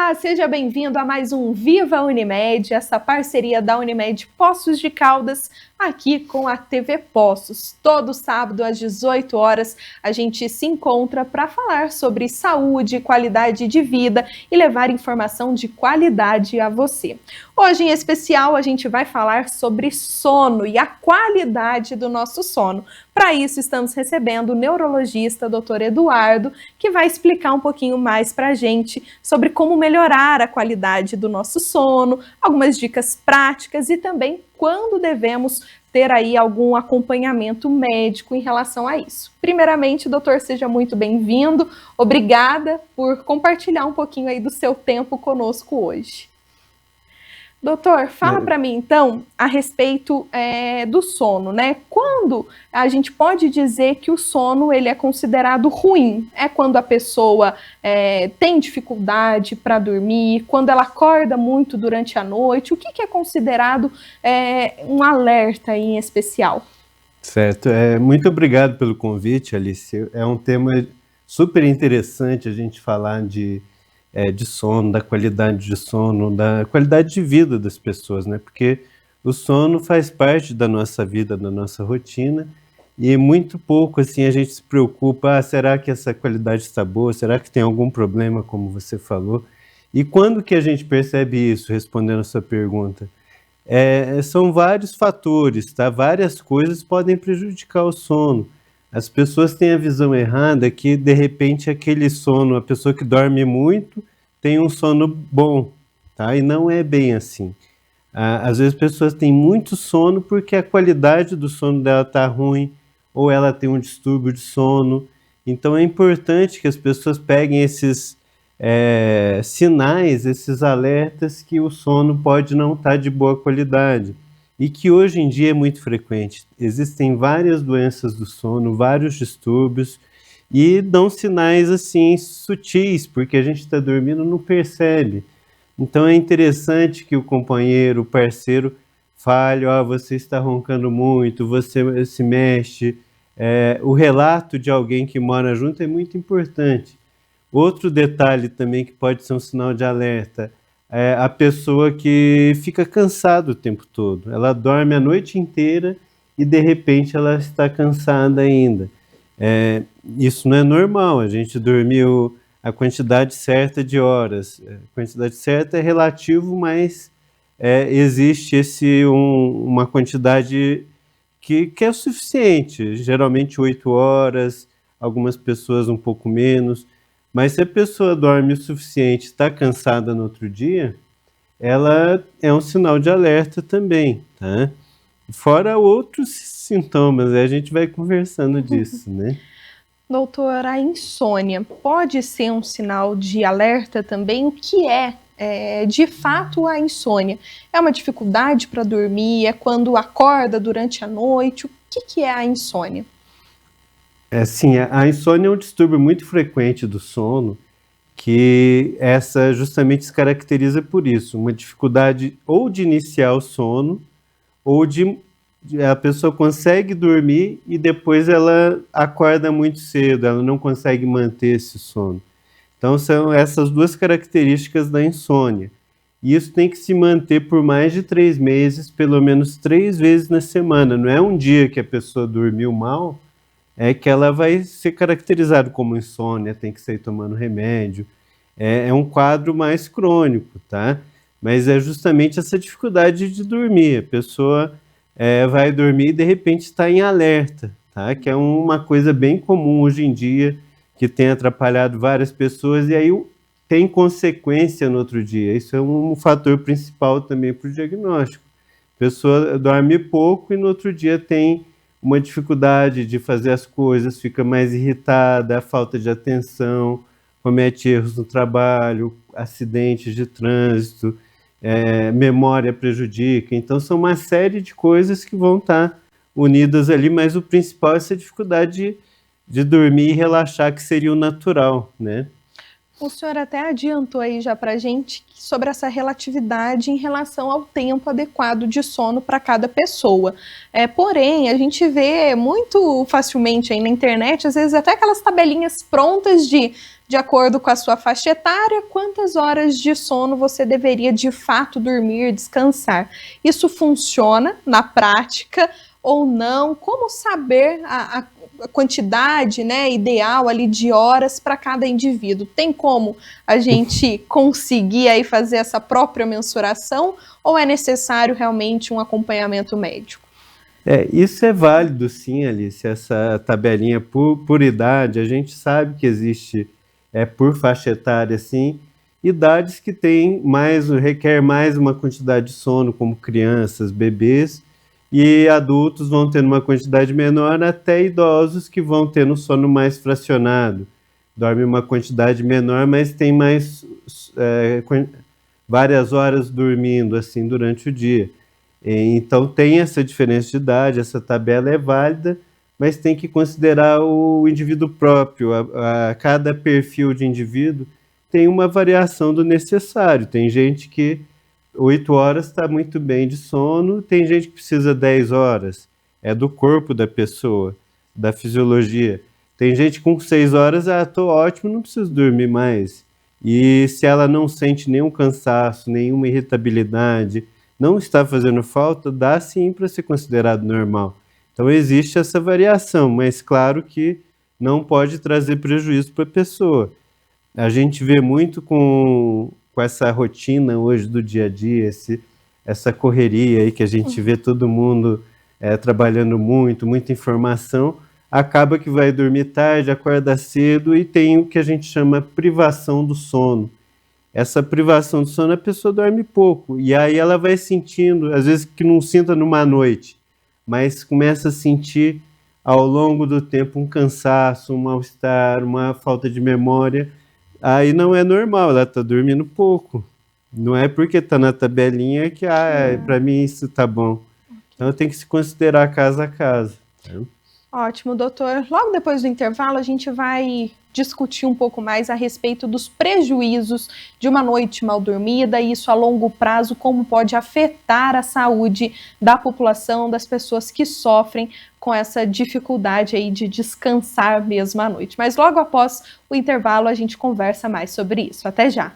Olá, seja bem-vindo a mais um Viva Unimed, essa parceria da Unimed Poços de Caldas, aqui com a TV Poços. Todo sábado às 18 horas a gente se encontra para falar sobre saúde, qualidade de vida e levar informação de qualidade a você. Hoje, em especial, a gente vai falar sobre sono e a qualidade do nosso sono. Para isso, estamos recebendo o neurologista Dr. Eduardo, que vai explicar um pouquinho mais para a gente sobre como melhorar a qualidade do nosso sono, algumas dicas práticas e também quando devemos ter aí algum acompanhamento médico em relação a isso. Primeiramente, doutor, seja muito bem-vindo. Obrigada por compartilhar um pouquinho aí do seu tempo conosco hoje. Doutor, fala para mim, então, a respeito do sono, né? Quando a gente pode dizer que o sono ele é considerado ruim? É quando a pessoa tem dificuldade para dormir, quando ela acorda muito durante a noite? O que é considerado um alerta em especial? Certo. Muito obrigado pelo convite, Alice. É um tema super interessante a gente falar de sono, da qualidade de sono, da qualidade de vida das pessoas, né? Porque o sono faz parte da nossa vida, da nossa rotina, e muito pouco assim a gente se preocupa, será que essa qualidade está boa? Será que tem algum problema, como você falou? E quando que a gente percebe isso, respondendo a sua pergunta? São vários fatores, tá? Várias coisas podem prejudicar o sono. As pessoas têm a visão errada que, de repente, aquele sono, a pessoa que dorme muito tem um sono bom, tá? E não é bem assim. Às vezes as pessoas têm muito sono porque a qualidade do sono dela está ruim, ou ela tem um distúrbio de sono. Então é importante que as pessoas peguem esses sinais, esses alertas que o sono pode não estar de boa qualidade. E que hoje em dia é muito frequente. Existem várias doenças do sono, vários distúrbios, e dão sinais assim sutis, porque a gente está dormindo e não percebe. Então é interessante que o companheiro, o parceiro, fale, você está roncando muito, você se mexe. O relato de alguém que mora junto é muito importante. Outro detalhe também que pode ser um sinal de alerta é a pessoa que fica cansada o tempo todo. Ela dorme a noite inteira e de repente ela está cansada ainda. Isso não é normal, a gente dormiu a quantidade certa de horas. A quantidade certa é relativo, mas existe uma quantidade que é o suficiente, geralmente 8 horas, algumas pessoas um pouco menos. Mas se a pessoa dorme o suficiente, está cansada no outro dia, ela é um sinal de alerta também, tá? Fora outros sintomas, a gente vai conversando disso, né? Doutor, a insônia pode ser um sinal de alerta também? O que de fato a insônia? É uma dificuldade para dormir? É quando acorda durante a noite? O que é a insônia? Sim, a insônia é um distúrbio muito frequente do sono, que essa justamente se caracteriza por isso, uma dificuldade ou de iniciar o sono, ou a pessoa consegue dormir e depois ela acorda muito cedo, ela não consegue manter esse sono. Então são essas duas características da insônia. E isso tem que se manter por mais de 3 meses, pelo menos 3 vezes na semana. Não é um dia que a pessoa dormiu mal, é que ela vai ser caracterizada como insônia, tem que sair tomando remédio. É um quadro mais crônico, tá? Mas é justamente essa dificuldade de dormir. A pessoa vai dormir e de repente está em alerta, tá? Que é uma coisa bem comum hoje em dia, que tem atrapalhado várias pessoas e aí tem consequência no outro dia. Isso é um fator principal também para o diagnóstico. A pessoa dorme pouco e no outro dia tem uma dificuldade de fazer as coisas, fica mais irritada, falta de atenção, comete erros no trabalho, acidentes de trânsito, memória prejudica. Então são uma série de coisas que vão estar unidas ali, mas o principal é essa dificuldade de dormir e relaxar, que seria o natural, né? O senhor até adiantou aí já para a gente sobre essa relatividade em relação ao tempo adequado de sono para cada pessoa. Porém, a gente vê muito facilmente aí na internet, às vezes até aquelas tabelinhas prontas de acordo com a sua faixa etária, quantas horas de sono você deveria de fato dormir, descansar. Isso funciona na prática ou não? Como saber a quantidade, né, ideal ali de horas para cada indivíduo? Tem como a gente conseguir aí fazer essa própria mensuração ou é necessário realmente um acompanhamento médico? Isso é válido sim, Alice, essa tabelinha por idade. A gente sabe que existe por faixa etária, sim, idades que requer mais uma quantidade de sono, como crianças, bebês, e adultos vão tendo uma quantidade menor, até idosos que vão tendo sono mais fracionado. Dorme uma quantidade menor, mas tem várias horas dormindo assim durante o dia. Então tem essa diferença de idade, essa tabela é válida, mas tem que considerar o indivíduo próprio. Cada perfil de indivíduo tem uma variação do necessário. Tem gente que 8 horas está muito bem de sono, tem gente que precisa 10 horas. É do corpo da pessoa, da fisiologia. Tem gente com 6 horas, estou ótimo, não preciso dormir mais. E se ela não sente nenhum cansaço, nenhuma irritabilidade, não está fazendo falta, dá sim para ser considerado normal. Então existe essa variação, mas claro que não pode trazer prejuízo para a pessoa. A gente vê muito com essa rotina hoje do dia a dia, essa correria aí que a gente vê todo mundo trabalhando muito, muita informação, acaba que vai dormir tarde, acorda cedo e tem o que a gente chama privação do sono. Essa privação do sono, a pessoa dorme pouco, e aí ela vai sentindo, às vezes que não sinta numa noite, mas começa a sentir ao longo do tempo um cansaço, um mal-estar, uma falta de memória. Aí não é normal, ela está dormindo pouco. Não é porque está na tabelinha que, para mim isso está bom. Então tem que se considerar caso a caso. Ótimo, doutor. Logo depois do intervalo, a gente vai discutir um pouco mais a respeito dos prejuízos de uma noite mal dormida e isso a longo prazo, como pode afetar a saúde da população, das pessoas que sofrem com essa dificuldade aí de descansar mesmo à noite. Mas logo após o intervalo, a gente conversa mais sobre isso. Até já!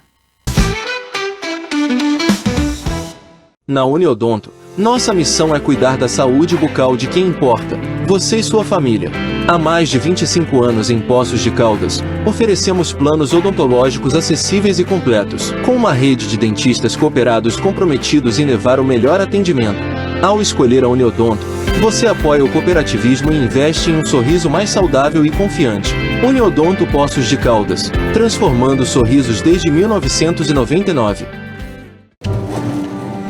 Na Uniodonto, nossa missão é cuidar da saúde bucal de quem importa, você e sua família. Há mais de 25 anos em Poços de Caldas, oferecemos planos odontológicos acessíveis e completos, com uma rede de dentistas cooperados comprometidos em levar o melhor atendimento. Ao escolher a Uniodonto, você apoia o cooperativismo e investe em um sorriso mais saudável e confiante. Uniodonto Poços de Caldas, transformando sorrisos desde 1999.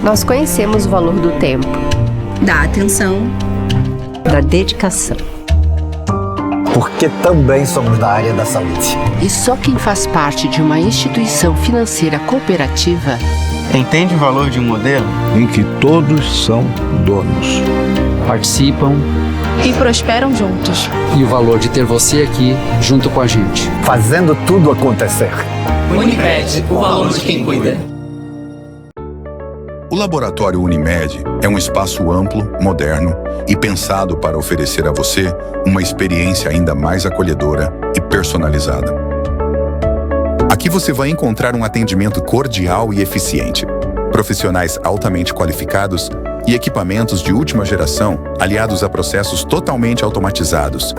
Nós conhecemos o valor do tempo, da atenção, da dedicação. Porque também somos da área da saúde. E só quem faz parte de uma instituição financeira cooperativa entende o valor de um modelo em que todos são donos, participam e prosperam juntos. E o valor de ter você aqui junto com a gente, fazendo tudo acontecer. Unimed, o valor de quem cuida. O Laboratório Unimed é um espaço amplo, moderno e pensado para oferecer a você uma experiência ainda mais acolhedora e personalizada. Aqui você vai encontrar um atendimento cordial e eficiente, profissionais altamente qualificados e equipamentos de última geração aliados a processos totalmente automatizados.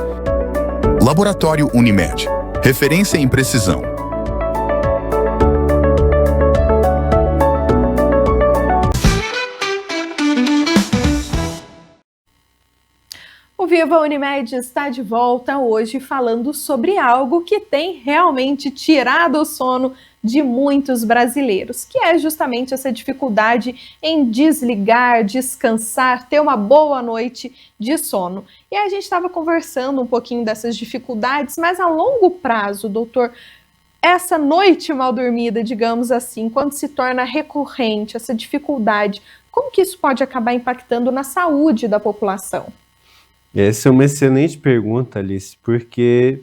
Laboratório Unimed, referência em precisão. O Viva Unimed está de volta hoje falando sobre algo que tem realmente tirado o sono de muitos brasileiros, que é justamente essa dificuldade em desligar, descansar, ter uma boa noite de sono. E a gente estava conversando um pouquinho dessas dificuldades, mas a longo prazo, doutor, essa noite mal dormida, digamos assim, quando se torna recorrente, essa dificuldade, como que isso pode acabar impactando na saúde da população? Essa é uma excelente pergunta, Alice, porque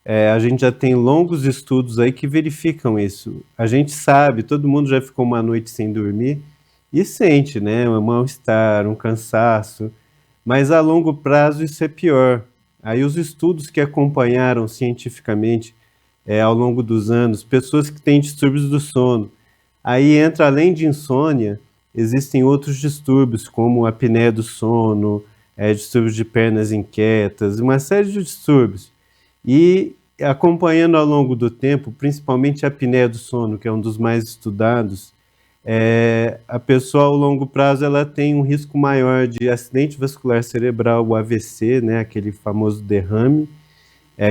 A gente já tem longos estudos aí que verificam isso. A gente sabe, todo mundo já ficou uma noite sem dormir e sente, né, um mal-estar, um cansaço, mas a longo prazo isso é pior. Aí os estudos que acompanharam cientificamente ao longo dos anos, pessoas que têm distúrbios do sono, aí entra, além de insônia, existem outros distúrbios, como a apneia do sono, distúrbios de pernas inquietas, uma série de distúrbios. E acompanhando ao longo do tempo, principalmente a apneia do sono, que é um dos mais estudados, a pessoa ao longo prazo ela tem um risco maior de acidente vascular cerebral, o AVC, né, aquele famoso derrame,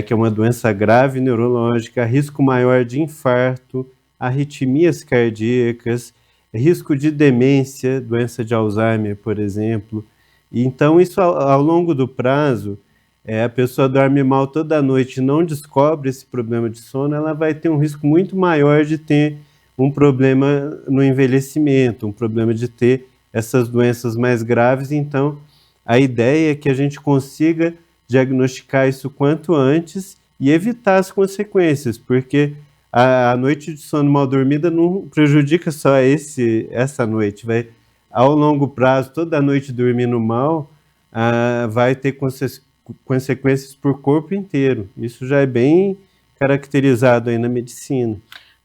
que é uma doença grave neurológica, risco maior de infarto, arritmias cardíacas, risco de demência, doença de Alzheimer, por exemplo. E então isso ao longo do prazo, a pessoa dorme mal toda noite e não descobre esse problema de sono, ela vai ter um risco muito maior de ter um problema no envelhecimento, um problema de ter essas doenças mais graves. Então, a ideia é que a gente consiga diagnosticar isso quanto antes e evitar as consequências, porque a noite de sono mal dormida não prejudica só essa noite, vai ao longo prazo, toda noite dormindo mal, vai ter consequências por corpo inteiro. Isso já é bem caracterizado aí na medicina.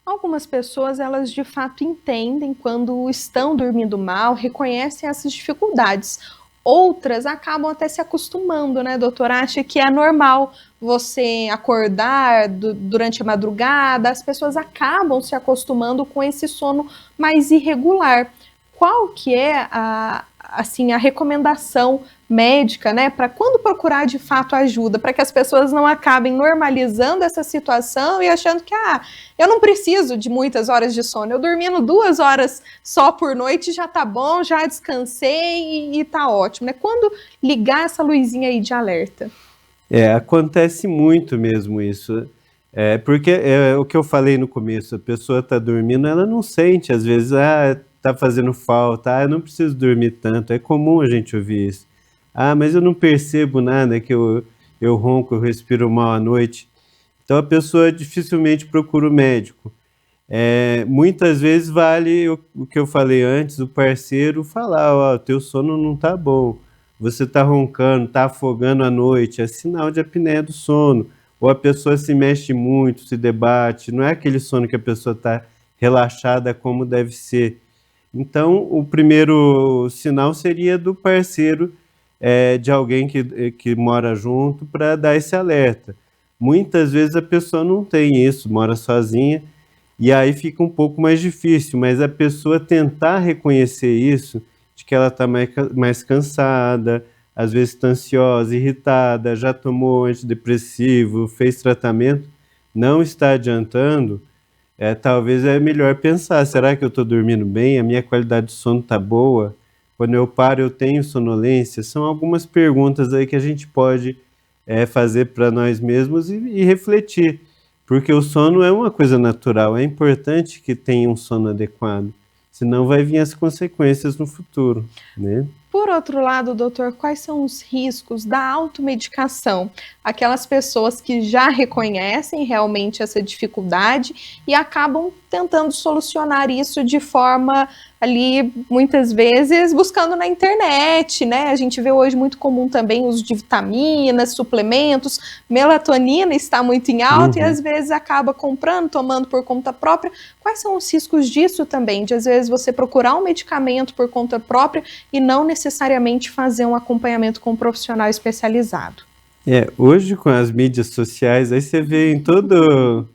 Algumas pessoas, elas de fato entendem quando estão dormindo mal, reconhecem essas dificuldades. Outras acabam até se acostumando, né, doutor? Acha que é normal você acordar durante a madrugada, as pessoas acabam se acostumando com esse sono mais irregular. Qual que é a recomendação médica, né, para quando procurar de fato ajuda, para que as pessoas não acabem normalizando essa situação e achando que eu não preciso de muitas horas de sono, eu dormindo 2 horas só por noite já tá bom, já descansei e tá ótimo, né? Quando ligar essa luzinha aí de alerta? Acontece muito mesmo isso, porque o que eu falei no começo, a pessoa tá dormindo, ela não sente, às vezes, tá fazendo falta, eu não preciso dormir tanto, é comum a gente ouvir isso. Mas eu não percebo nada, que eu ronco, eu respiro mal à noite. Então a pessoa dificilmente procura o médico. Muitas vezes vale o que eu falei antes, o parceiro falar, teu sono não tá bom, você tá roncando, tá afogando à noite, é sinal de apneia do sono. Ou a pessoa se mexe muito, se debate, não é aquele sono que a pessoa tá relaxada como deve ser. Então o primeiro sinal seria do parceiro, de alguém que mora junto, para dar esse alerta. Muitas vezes a pessoa não tem isso, mora sozinha, e aí fica um pouco mais difícil, mas a pessoa tentar reconhecer isso, de que ela está mais cansada, às vezes está ansiosa, irritada, já tomou antidepressivo, fez tratamento, não está adiantando, talvez é melhor pensar, será que eu estou dormindo bem? A minha qualidade de sono está boa? Quando eu paro, eu tenho sonolência? São algumas perguntas aí que a gente pode fazer para nós mesmos e refletir, porque o sono é uma coisa natural, é importante que tenha um sono adequado, senão vai vir as consequências no futuro, né? Por outro lado, doutor, quais são os riscos da automedicação? Aquelas pessoas que já reconhecem realmente essa dificuldade e acabam tentando solucionar isso de forma ali, muitas vezes, buscando na internet, né? A gente vê hoje muito comum também o uso de vitaminas, suplementos, melatonina está muito em alta e às vezes acaba comprando, tomando por conta própria. Quais são os riscos disso também? De às vezes você procurar um medicamento por conta própria e não necessariamente fazer um acompanhamento com um profissional especializado. Hoje com as mídias sociais, aí você vê em todo...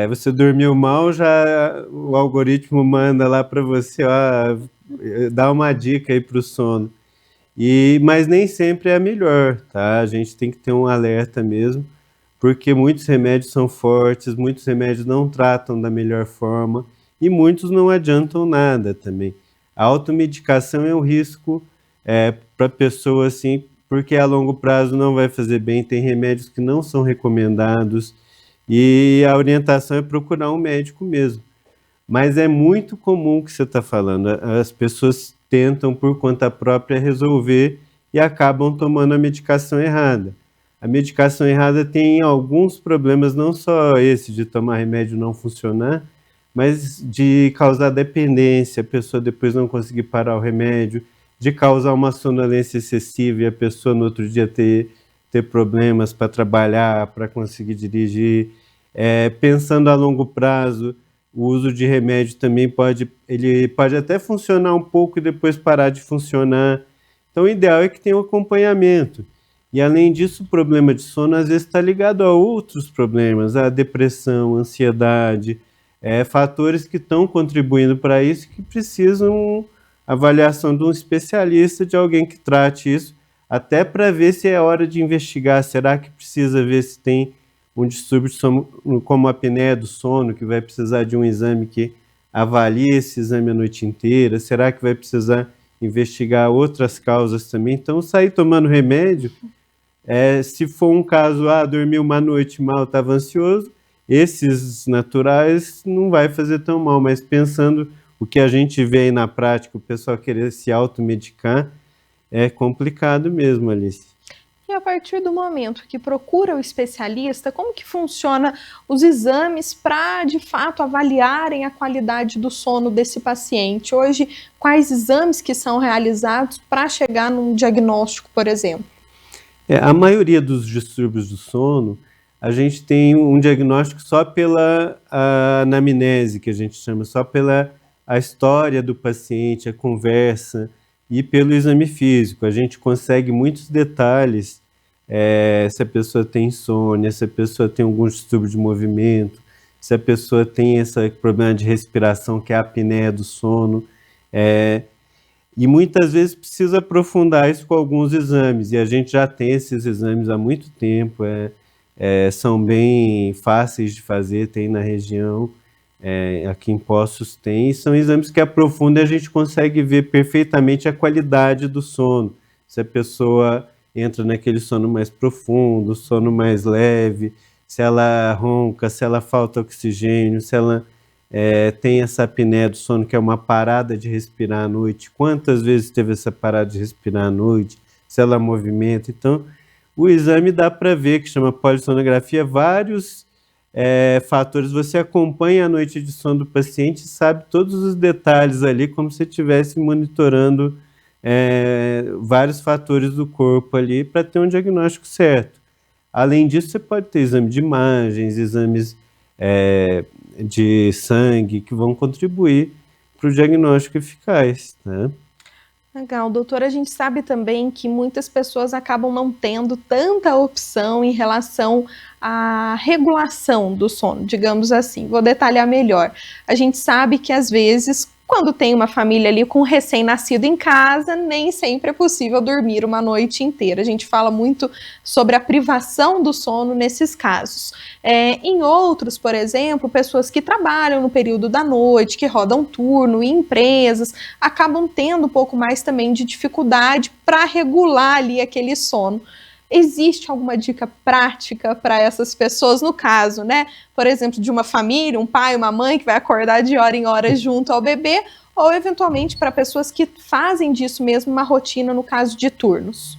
você dormiu mal, já o algoritmo manda lá para você, dá uma dica aí para o sono. Mas nem sempre é a melhor, tá? A gente tem que ter um alerta mesmo, porque muitos remédios são fortes, muitos remédios não tratam da melhor forma e muitos não adiantam nada também. A automedicação é um risco para a pessoa, assim, porque a longo prazo não vai fazer bem, tem remédios que não são recomendados, e a orientação é procurar um médico mesmo. Mas é muito comum o que você está falando, as pessoas tentam por conta própria resolver e acabam tomando a medicação errada. a medicação errada tem alguns problemas, não só esse de tomar remédio e não funcionar, mas de causar dependência, a pessoa depois não conseguir parar o remédio, de causar uma sonolência excessiva e a pessoa no outro dia ter problemas para trabalhar, para conseguir dirigir. Pensando a longo prazo, o uso de remédio também pode até funcionar um pouco e depois parar de funcionar. Então, o ideal é que tenha um acompanhamento. E, além disso, o problema de sono, às vezes, está ligado a outros problemas, a depressão, a ansiedade, fatores que estão contribuindo para isso, que precisam avaliação de um especialista, de alguém que trate isso, até para ver se é hora de investigar. Será que precisa ver se tem um distúrbio de sono, como a apneia do sono, que vai precisar de um exame que avalie esse exame a noite inteira? Será que vai precisar investigar outras causas também? Então, sair tomando remédio, se for um caso, dormi uma noite mal, estava ansioso, esses naturais não vai fazer tão mal, mas pensando o que a gente vê aí na prática, o pessoal querer se automedicar, é complicado mesmo, Alice. E a partir do momento que procura o especialista, como que funciona os exames para, de fato, avaliarem a qualidade do sono desse paciente? Hoje, quais exames que são realizados para chegar num diagnóstico, por exemplo? A maioria dos distúrbios do sono, a gente tem um diagnóstico só pela anamnese, que a gente chama, só pela a história do paciente, a conversa, e pelo exame físico. A gente consegue muitos detalhes, se a pessoa tem insônia, se a pessoa tem algum distúrbio de movimento, se a pessoa tem esse problema de respiração, que é a apneia do sono, e muitas vezes precisa aprofundar isso com alguns exames, e a gente já tem esses exames há muito tempo, são bem fáceis de fazer, tem na região, aqui em Poços tem, e são exames que aprofundam e a gente consegue ver perfeitamente a qualidade do sono, se a pessoa entra naquele sono mais profundo, sono mais leve, se ela ronca, se ela falta oxigênio, se ela tem essa apneia do sono, que é uma parada de respirar à noite, quantas vezes teve essa parada de respirar à noite, se ela movimenta. Então, o exame dá para ver, que chama polissonografia, vários fatores. Você acompanha a noite de sono do paciente e sabe todos os detalhes ali, como se estivesse monitorando vários fatores do corpo ali para ter um diagnóstico certo. Além disso, você pode ter exame de imagens, exames de sangue, que vão contribuir para o diagnóstico eficaz, né? Legal, doutora, a gente sabe também que muitas pessoas acabam não tendo tanta opção em relação à regulação do sono, digamos assim. Vou detalhar melhor. A gente sabe que às vezes, quando tem uma família ali com um recém-nascido em casa, nem sempre é possível dormir uma noite inteira. A gente fala muito sobre a privação do sono nesses casos. Em outros, por exemplo, pessoas que trabalham no período da noite, que rodam turno em empresas, acabam tendo um pouco mais também de dificuldade para regular ali aquele sono. Existe alguma dica prática para essas pessoas, no caso, né? Por exemplo, de uma família, um pai, uma mãe que vai acordar de hora em hora junto ao bebê, ou eventualmente para pessoas que fazem disso mesmo uma rotina no caso de turnos?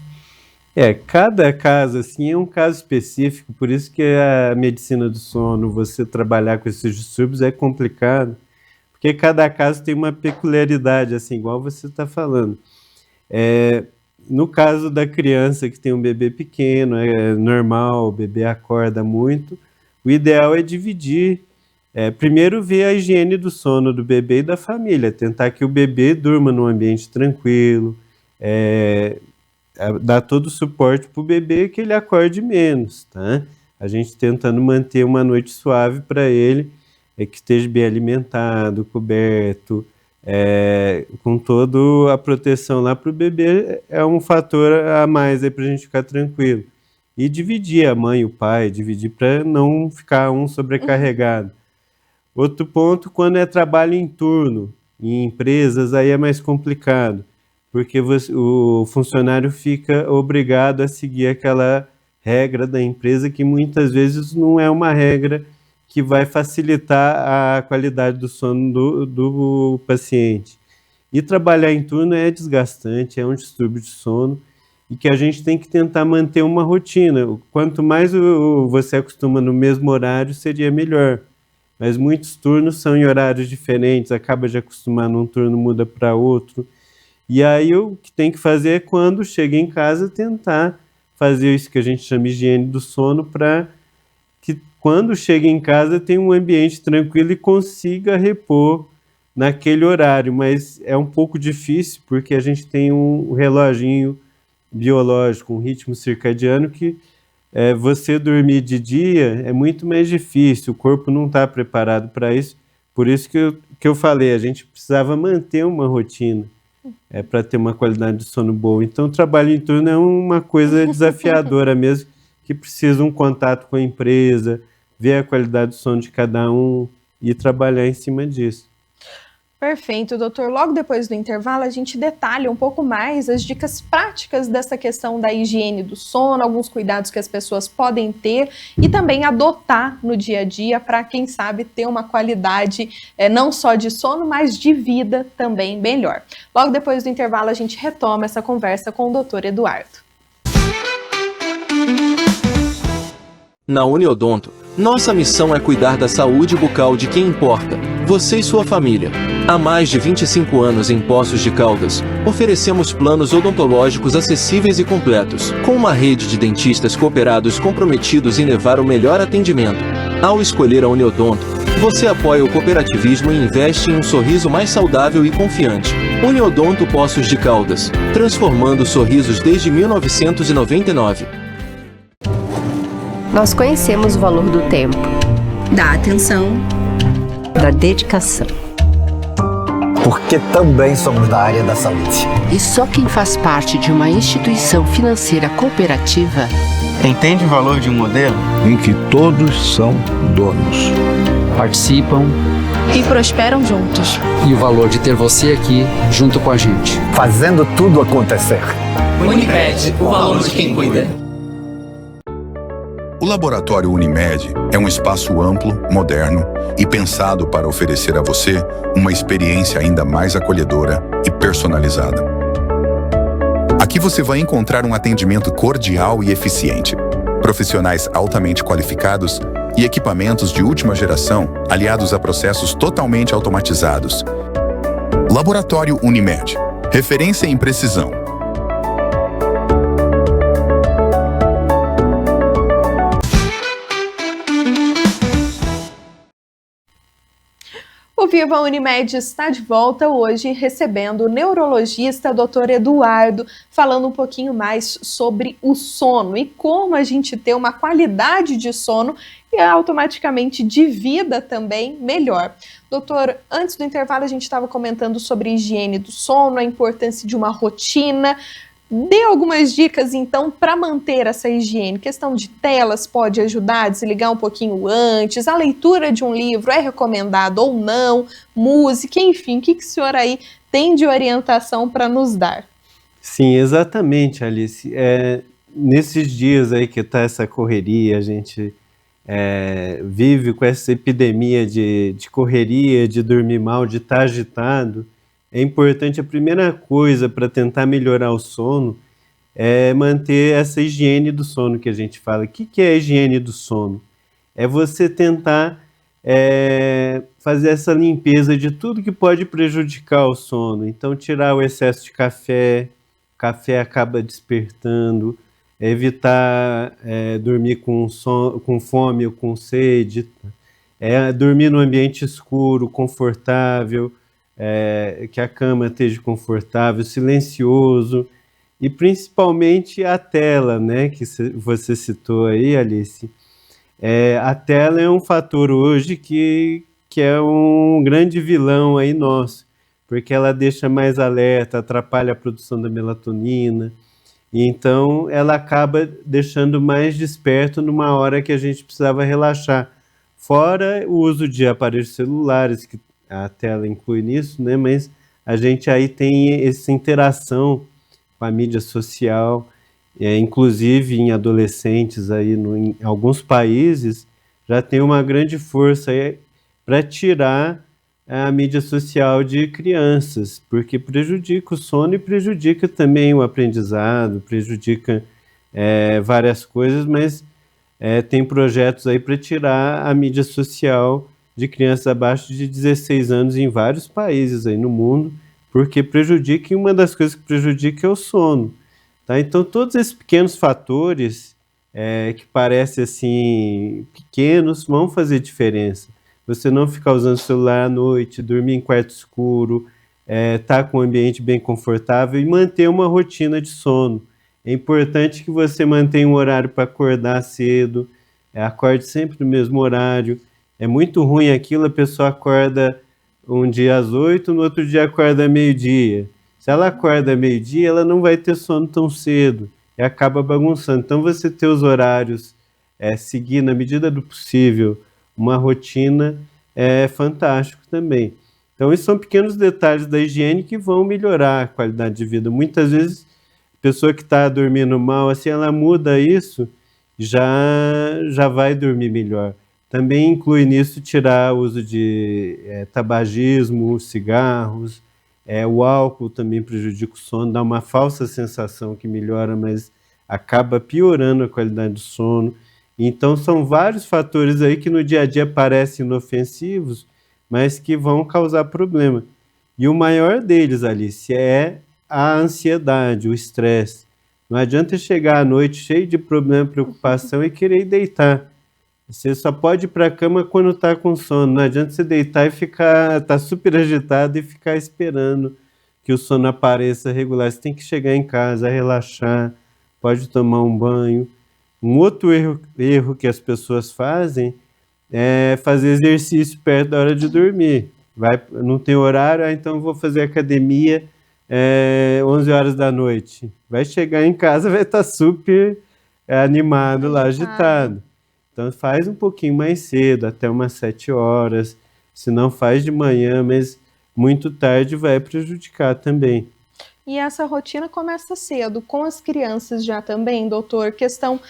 Cada caso assim é um caso específico, por isso que a medicina do sono, você trabalhar com esses distúrbios é complicado, porque cada caso tem uma peculiaridade, assim, igual você está falando. No caso da criança que tem um bebê pequeno, é normal, o bebê acorda muito, o ideal é dividir. Primeiro ver a higiene do sono do bebê e da família, tentar que o bebê durma num ambiente tranquilo, dar todo o suporte para o bebê, que ele acorde menos, tá? A gente tentando manter uma noite suave para ele, que esteja bem alimentado, coberto, com toda a proteção lá para o bebê, é um fator a mais para a gente ficar tranquilo. E dividir a mãe e o pai, dividir para não ficar um sobrecarregado. Outro ponto, quando é trabalho em turno, em empresas, aí é mais complicado, porque o funcionário fica obrigado a seguir aquela regra da empresa, que muitas vezes não é uma regra que vai facilitar a qualidade do sono do paciente. E trabalhar em turno é desgastante, é um distúrbio de sono, e que a gente tem que tentar manter uma rotina. Quanto mais você acostuma no mesmo horário, seria melhor. Mas muitos turnos são em horários diferentes, acaba de acostumar num turno, muda para outro. E aí o que tem que fazer é, quando chega em casa, tentar fazer isso que a gente chama de higiene do sono, para que quando chega em casa tenha um ambiente tranquilo e consiga repor naquele horário. Mas é um pouco difícil, porque a gente tem um reloginho biológico, um ritmo circadiano que você dormir de dia é muito mais difícil, o corpo não está preparado para isso. Por isso que eu falei, a gente precisava manter uma rotina para ter uma qualidade de sono boa. Então, o trabalho em turno é uma coisa desafiadora mesmo, que precisa um contato com a empresa, ver a qualidade do sono de cada um e trabalhar em cima disso. Perfeito, doutor. Logo depois do intervalo, a gente detalha um pouco mais as dicas práticas dessa questão da higiene do sono, alguns cuidados que as pessoas podem ter e também adotar no dia a dia para, quem sabe, ter uma qualidade não só de sono, mas de vida também melhor. Logo depois do intervalo, a gente retoma essa conversa com o doutor Eduardo. Na Uniodonto, nossa missão é cuidar da saúde bucal de quem importa, você e sua família. Há mais de 25 anos em Poços de Caldas, oferecemos planos odontológicos acessíveis e completos, com uma rede de dentistas cooperados comprometidos em levar o melhor atendimento. Ao escolher a Uniodonto, você apoia o cooperativismo e investe em um sorriso mais saudável e confiante. Uniodonto Poços de Caldas, transformando sorrisos desde 1999. Nós conhecemos o valor do tempo, da atenção, da dedicação. Porque também somos da área da saúde. E só quem faz parte de uma instituição financeira cooperativa entende o valor de um modelo em que todos são donos. Participam e prosperam juntos. E o valor de ter você aqui junto com a gente. Fazendo tudo acontecer. Unimed, o valor de quem cuida. O Laboratório Unimed é um espaço amplo, moderno e pensado para oferecer a você uma experiência ainda mais acolhedora e personalizada. Aqui você vai encontrar um atendimento cordial e eficiente, profissionais altamente qualificados e equipamentos de última geração aliados a processos totalmente automatizados. Laboratório Unimed, referência em precisão. O Viva Unimed está de volta hoje, recebendo o neurologista Dr. Eduardo, falando um pouquinho mais sobre o sono e como a gente ter uma qualidade de sono e automaticamente de vida também melhor. Doutor, antes do intervalo a gente estava comentando sobre a higiene do sono, a importância de uma rotina. Dê algumas dicas, então, para manter essa higiene. Questão de telas pode ajudar a desligar um pouquinho antes, a leitura de um livro é recomendado ou não, música, enfim, o que o senhor aí tem de orientação para nos dar? Sim, exatamente, Alice. Nesses dias aí que está essa correria, a gente vive com essa epidemia de correria, de dormir mal, de estar agitado. É importante, a primeira coisa para tentar melhorar o sono é manter essa higiene do sono que a gente fala. O que é a higiene do sono? É você tentar fazer essa limpeza de tudo que pode prejudicar o sono. Então, tirar o excesso de café, o café acaba despertando, evitar dormir com fome ou com sede, dormir no ambiente escuro, confortável, que a cama esteja confortável, silencioso, e principalmente a tela, né, que você citou aí, Alice. A tela é um fator hoje que é um grande vilão aí nosso, porque ela deixa mais alerta, atrapalha a produção da melatonina, e então ela acaba deixando mais desperto numa hora que a gente precisava relaxar. Fora o uso de aparelhos celulares, que a tela inclui nisso, né? Mas a gente aí tem essa interação com a mídia social, inclusive em adolescentes aí em alguns países já tem uma grande força para tirar a mídia social de crianças, porque prejudica o sono e prejudica também o aprendizado, prejudica várias coisas, mas tem projetos aí para tirar a mídia social de crianças abaixo de 16 anos em vários países aí no mundo, porque prejudica, e uma das coisas que prejudica é o sono. Tá? Então, todos esses pequenos fatores que parecem assim pequenos vão fazer diferença. Você não ficar usando o celular à noite, dormir em quarto escuro, estar com um ambiente bem confortável e manter uma rotina de sono. É importante que você mantenha um horário para acordar cedo, acorde sempre no mesmo horário. É muito ruim aquilo, a pessoa acorda um dia às 8, no outro dia acorda meio-dia. Se ela acorda meio-dia, ela não vai ter sono tão cedo e acaba bagunçando. Então, você ter os horários, seguir na medida do possível uma rotina é fantástico também. Então, esses são pequenos detalhes da higiene que vão melhorar a qualidade de vida. Muitas vezes, a pessoa que está dormindo mal, assim, ela muda isso, já vai dormir melhor. Também inclui nisso tirar o uso de tabagismo, cigarros, o álcool também prejudica o sono, dá uma falsa sensação que melhora, mas acaba piorando a qualidade do sono. Então, são vários fatores aí que no dia a dia parecem inofensivos, mas que vão causar problema. E o maior deles, Alice, é a ansiedade, o estresse. Não adianta chegar à noite cheio de problema, preocupação e querer ir deitar. Você só pode ir para a cama quando está com sono. Não adianta você deitar e tá super agitado e ficar esperando que o sono apareça regular. Você tem que chegar em casa, relaxar, pode tomar um banho. Um outro erro que as pessoas fazem é fazer exercício perto da hora de dormir. Não tem horário, então vou fazer academia 11 horas da noite. Vai chegar em casa, vai estar super animado lá, agitado. Então faz um pouquinho mais cedo, até umas 7 horas. Se não faz de manhã, mas muito tarde vai prejudicar também. E essa rotina começa cedo, com as crianças já também, doutor. Questão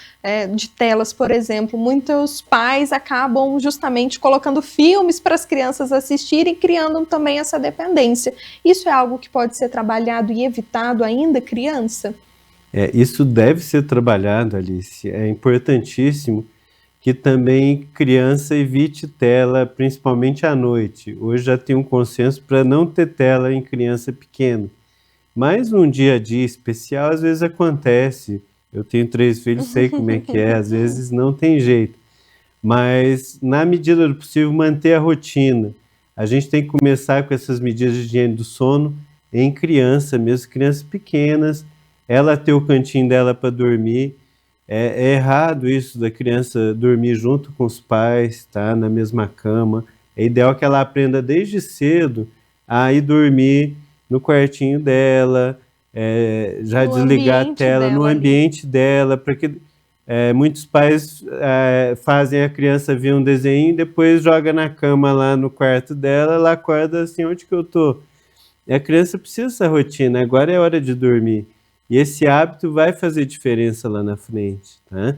de telas, por exemplo. Muitos pais acabam justamente colocando filmes para as crianças assistirem, criando também essa dependência. Isso é algo que pode ser trabalhado e evitado ainda criança? Isso deve ser trabalhado, Alice. É importantíssimo que também criança evite tela, principalmente à noite. Hoje já tem um consenso para não ter tela em criança pequena. Mas num dia a dia especial, às vezes acontece. Eu tenho 3 filhos, sei como é que é, às vezes não tem jeito. Mas, na medida do possível, manter a rotina. A gente tem que começar com essas medidas de higiene do sono em criança, mesmo crianças pequenas, ela ter o cantinho dela para dormir. É errado isso da criança dormir junto com os pais, tá? Na mesma cama. É ideal que ela aprenda desde cedo a ir dormir no quartinho dela, já desligar a tela no ambiente dela, porque muitos pais fazem a criança ver um desenho e depois joga na cama lá no quarto dela, ela acorda assim, onde que eu tô? E a criança precisa dessa rotina, agora é hora de dormir. E esse hábito vai fazer diferença lá na frente, tá?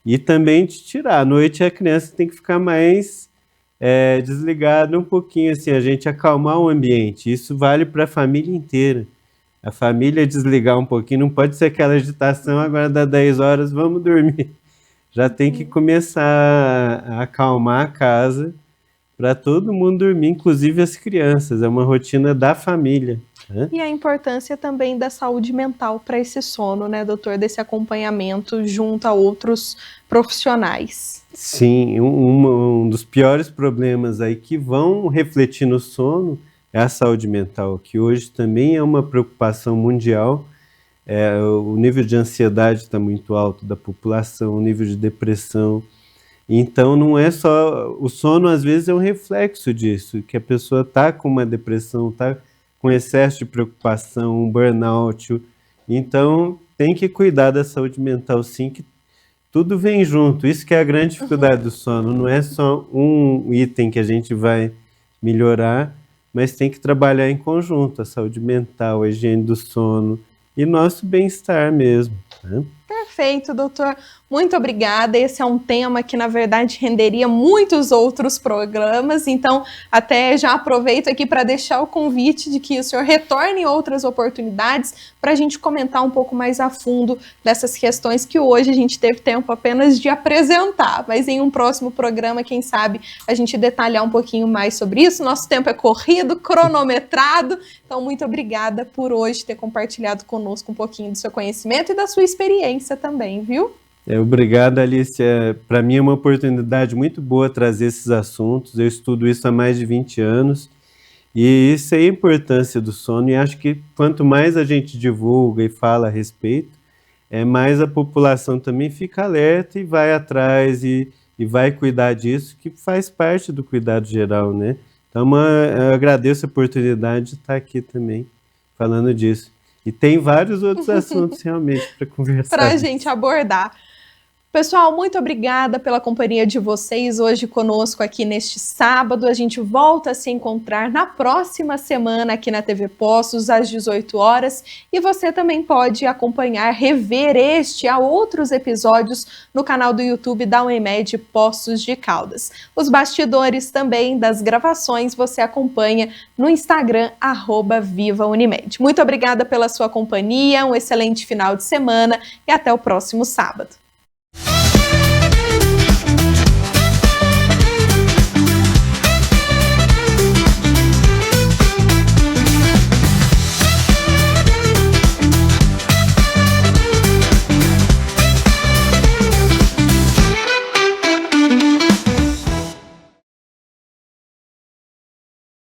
E também de tirar, à noite a criança tem que ficar mais desligada um pouquinho, assim, a gente acalmar o ambiente. Isso vale para a família inteira. A família desligar um pouquinho, não pode ser aquela agitação, agora dá 10 horas, vamos dormir. Já tem que começar a acalmar a casa para todo mundo dormir, inclusive as crianças. É uma rotina da família. E a importância também da saúde mental para esse sono, né, doutor? Desse acompanhamento junto a outros profissionais. Sim, um dos piores problemas aí que vão refletir no sono é a saúde mental, que hoje também é uma preocupação mundial. O nível de ansiedade está muito alto da população, o nível de depressão. Então não é só... O sono às vezes é um reflexo disso, que a pessoa está com uma depressão, está com excesso de preocupação, um burnout. Então tem que cuidar da saúde mental sim, que tudo vem junto. Isso que é a grande dificuldade do sono, não é só um item que a gente vai melhorar, mas tem que trabalhar em conjunto, a saúde mental, a higiene do sono e nosso bem-estar mesmo. Né? Perfeito, doutor. Muito obrigada. Esse é um tema que, na verdade, renderia muitos outros programas. Então, até já aproveito aqui para deixar o convite de que o senhor retorne em outras oportunidades para a gente comentar um pouco mais a fundo dessas questões que hoje a gente teve tempo apenas de apresentar. Mas em um próximo programa, quem sabe, a gente detalhar um pouquinho mais sobre isso. Nosso tempo é corrido, cronometrado. Então, muito obrigada por hoje ter compartilhado conosco um pouquinho do seu conhecimento e da sua experiência também, viu? Obrigado, Alicia. Para mim é uma oportunidade muito boa trazer esses assuntos. Eu estudo isso há mais de 20 anos e isso é a importância do sono, e acho que quanto mais a gente divulga e fala a respeito, mais a população também fica alerta e vai atrás e vai cuidar disso, que faz parte do cuidado geral, né? Então eu agradeço a oportunidade de estar aqui também falando disso. E tem vários outros assuntos realmente para conversar. Para a gente abordar. Pessoal, muito obrigada pela companhia de vocês hoje conosco aqui neste sábado. A gente volta a se encontrar na próxima semana aqui na TV Poços, às 18 horas. E você também pode acompanhar, rever este e outros episódios no canal do YouTube da Unimed Poços de Caldas. Os bastidores também das gravações você acompanha no Instagram, @VivaUnimed. Muito obrigada pela sua companhia, um excelente final de semana e até o próximo sábado.